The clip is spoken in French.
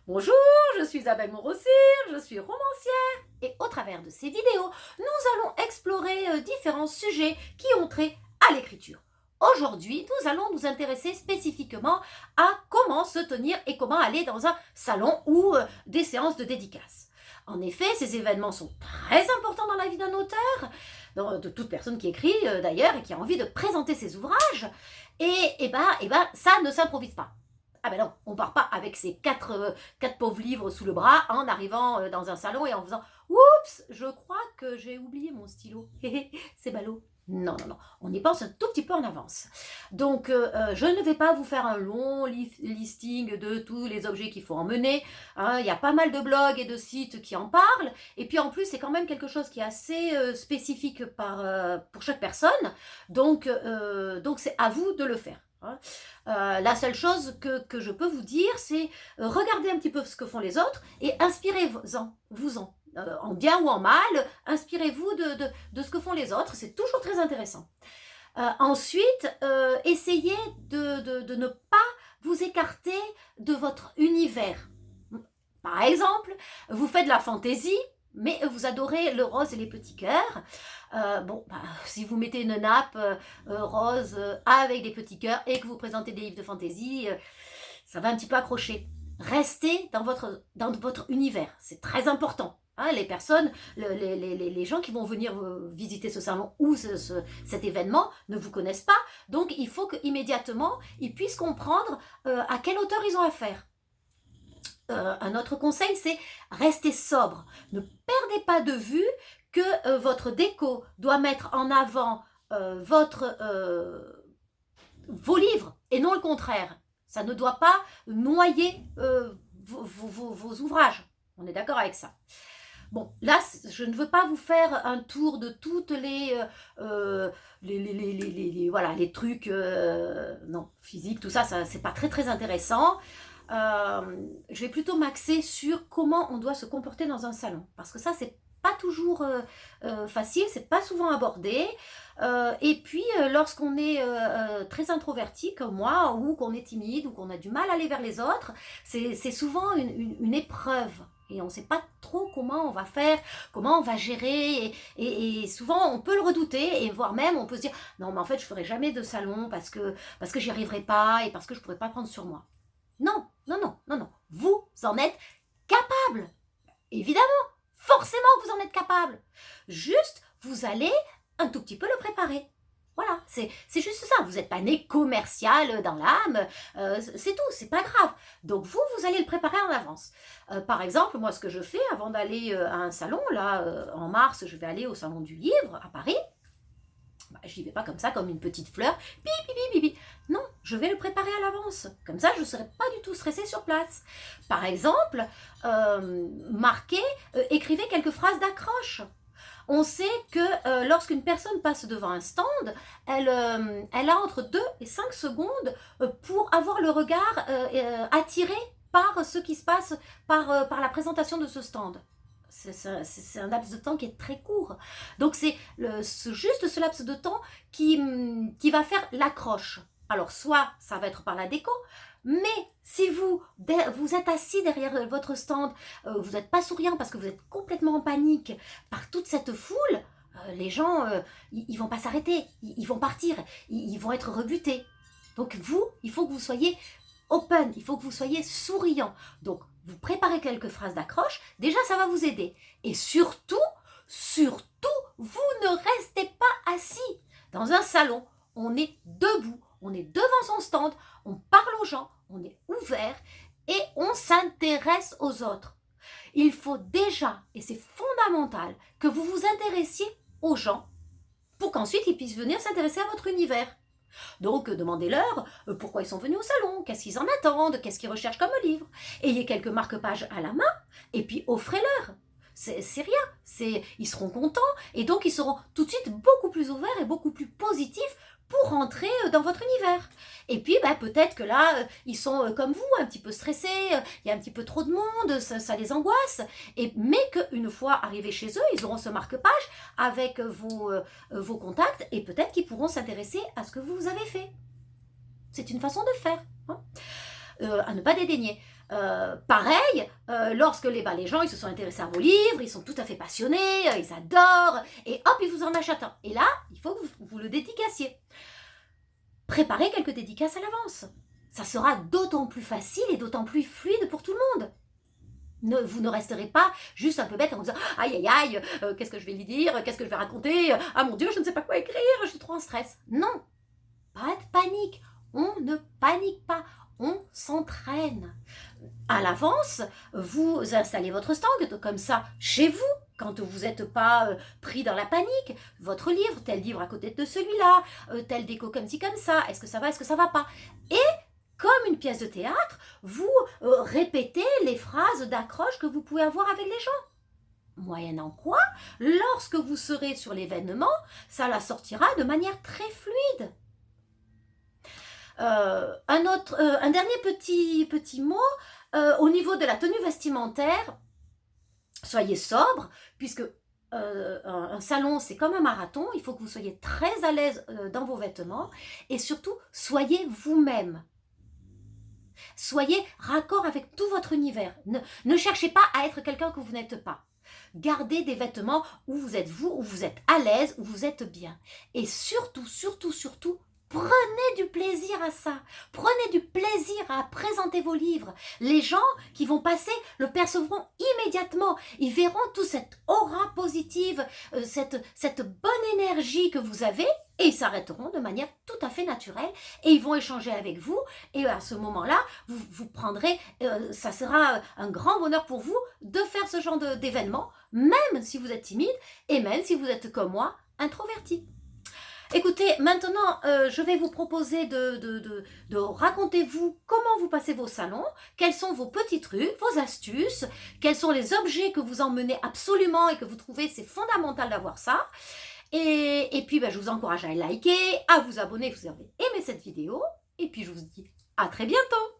Bonjour, je suis Isabelle Monrossir, je suis romancière et au travers de ces vidéos, nous allons explorer différents sujets qui ont trait à l'écriture. Aujourd'hui, nous allons nous intéresser spécifiquement à comment se tenir et comment aller dans un salon ou des séances de dédicace. En effet, ces événements sont très importants dans la vie d'un auteur, de toute personne qui écrit d'ailleurs et qui a envie de présenter ses ouvrages. Ça ne s'improvise pas. Ah ben non, on part pas avec ces quatre pauvres livres sous le bras en arrivant dans un salon et en faisant oups, je crois que j'ai oublié mon stylo. C'est ballot. Non, non, non, on y pense un tout petit peu en avance. Donc, je ne vais pas vous faire un long listing de tous les objets qu'il faut emmener. Hein. Il y a pas mal de blogs et de sites qui en parlent. Et puis en plus, c'est quand même quelque chose qui est assez spécifique pour chaque personne. Donc c'est à vous de le faire. Hein. La seule chose que je peux vous dire, c'est regardez un petit peu ce que font les autres et inspirez-vous-en. En bien ou en mal, inspirez-vous de ce que font les autres, c'est toujours très intéressant. Ensuite, essayez de ne pas vous écarter de votre univers. Par exemple, vous faites de la fantaisie, mais vous adorez le rose et les petits cœurs. Si vous mettez une nappe rose avec des petits cœurs et que vous présentez des livres de fantaisie, ça va un petit peu accrocher. Restez dans votre univers, c'est très important. Hein, les personnes, les gens qui vont venir visiter ce salon ou cet événement ne vous connaissent pas, donc il faut qu'immédiatement ils puissent comprendre à quel auteur ils ont affaire. Un autre conseil, c'est rester sobre. Ne perdez pas de vue que votre déco doit mettre en avant vos livres et non le contraire. Ça ne doit pas noyer vos ouvrages. On est d'accord avec ça. Bon, là, je ne veux pas vous faire un tour de toutes les trucs non, physiques, tout ça, c'est pas très très intéressant. Je vais plutôt m'axer sur comment on doit se comporter dans un salon. Parce que ça, c'est pas toujours facile, c'est pas souvent abordé. Et puis, lorsqu'on est très introverti comme moi, ou qu'on est timide, ou qu'on a du mal à aller vers les autres, c'est souvent une épreuve. Et on ne sait pas trop comment on va faire, comment on va gérer. Et souvent, on peut le redouter, et voire même, on peut se dire, non, mais en fait, je ne ferai jamais de salon parce que j'y arriverai pas et parce que je ne pourrai pas prendre sur moi. Non, non, non, non, non. Vous en êtes capable. Évidemment, forcément que vous en êtes capable. Juste, vous allez un tout petit peu le préparer. Voilà, c'est juste ça. Vous n'êtes pas né commercial dans l'âme, c'est tout, c'est pas grave. Donc vous allez le préparer en avance. Par exemple, moi, ce que je fais avant d'aller à un salon, là, en mars, je vais aller au salon du livre à Paris. Je n'y vais pas comme ça, comme une petite fleur. Non, je vais le préparer à l'avance. Comme ça, je ne serai pas du tout stressée sur place. Par exemple, écrivez quelques phrases d'accroche. On sait que lorsqu'une personne passe devant un stand, elle a entre 2 et 5 secondes pour avoir le regard attiré par ce qui se passe, par la présentation de ce stand. C'est un laps de temps qui est très court. Donc c'est juste ce laps de temps qui va faire l'accroche. Alors soit ça va être par la déco, mais si vous êtes assis derrière votre stand, vous n'êtes pas souriant parce que vous êtes complètement en panique par toute cette foule, les gens, ils vont pas s'arrêter, ils vont partir, ils vont être rebutés. Donc vous, il faut que vous soyez open, il faut que vous soyez souriant. Donc vous préparez quelques phrases d'accroche, déjà ça va vous aider. Et surtout, vous ne restez pas assis. Dans un salon, on est debout, on est devant son stand, on parle aux gens, on est ouvert et on s'intéresse aux autres. Il faut déjà, et c'est fondamental, que vous vous intéressiez aux gens pour qu'ensuite ils puissent venir s'intéresser à votre univers. Donc, demandez-leur pourquoi ils sont venus au salon, qu'est-ce qu'ils en attendent, qu'est-ce qu'ils recherchent comme livre. Ayez quelques marque-pages à la main et puis offrez-leur. C'est rien, ils seront contents et donc ils seront tout de suite beaucoup plus ouverts et beaucoup plus positifs pour rentrer dans votre univers. Et puis, peut-être que là, ils sont comme vous, un petit peu stressés, il y a un petit peu trop de monde, ça les angoisse. Mais qu'une fois arrivés chez eux, ils auront ce marque-page avec vos contacts et peut-être qu'ils pourront s'intéresser à ce que vous avez fait. C'est une façon de faire, hein, à ne pas dédaigner. Pareil, lorsque les gens ils se sont intéressés à vos livres, ils sont tout à fait passionnés, ils adorent, et hop, ils vous en achètent un. Et là, il faut que vous le dédicaciez. Préparez quelques dédicaces à l'avance. Ça sera d'autant plus facile et d'autant plus fluide pour tout le monde. Vous ne resterez pas juste un peu bête en vous disant « Aïe, aïe, aïe, qu'est-ce que je vais lui dire? Qu'est-ce que je vais raconter? Ah mon Dieu, je ne sais pas quoi écrire, je suis trop en stress. » Non, pas de panique. On ne panique pas, on s'entraîne. À l'avance, vous installez votre stand comme ça chez vous, quand vous n'êtes pas pris dans la panique. Votre livre, tel livre à côté de celui-là, tel déco comme ci, comme ça. Est-ce que ça va, est-ce que ça va pas? Et comme une pièce de théâtre, vous répétez les phrases d'accroche que vous pouvez avoir avec les gens. Moyennant quoi, lorsque vous serez sur l'événement, ça la sortira de manière très fluide. Un dernier petit mot, au niveau de la tenue vestimentaire, soyez sobre, puisque un salon, c'est comme un marathon, il faut que vous soyez très à l'aise dans vos vêtements, et surtout, soyez vous-même. Soyez raccord avec tout votre univers. Ne cherchez pas à être quelqu'un que vous n'êtes pas. Gardez des vêtements où vous êtes vous, où vous êtes à l'aise, où vous êtes bien. Et surtout, surtout, surtout, prenez du plaisir à ça. Prenez du plaisir à présenter vos livres. Les gens qui vont passer le percevront immédiatement. Ils verront toute cette aura positive, cette bonne énergie que vous avez, et ils s'arrêteront de manière tout à fait naturelle et ils vont échanger avec vous. Et à ce moment-là, vous prendrez, ça sera un grand bonheur pour vous de faire ce genre d'événement, même si vous êtes timide et même si vous êtes comme moi, introverti. Écoutez, maintenant, je vais vous proposer de raconter vous comment vous passez vos salons, quels sont vos petits trucs, vos astuces, quels sont les objets que vous emmenez absolument et que vous trouvez c'est fondamental d'avoir ça. Et puis, je vous encourage à liker, à vous abonner si vous avez aimé cette vidéo. Et puis, je vous dis à très bientôt.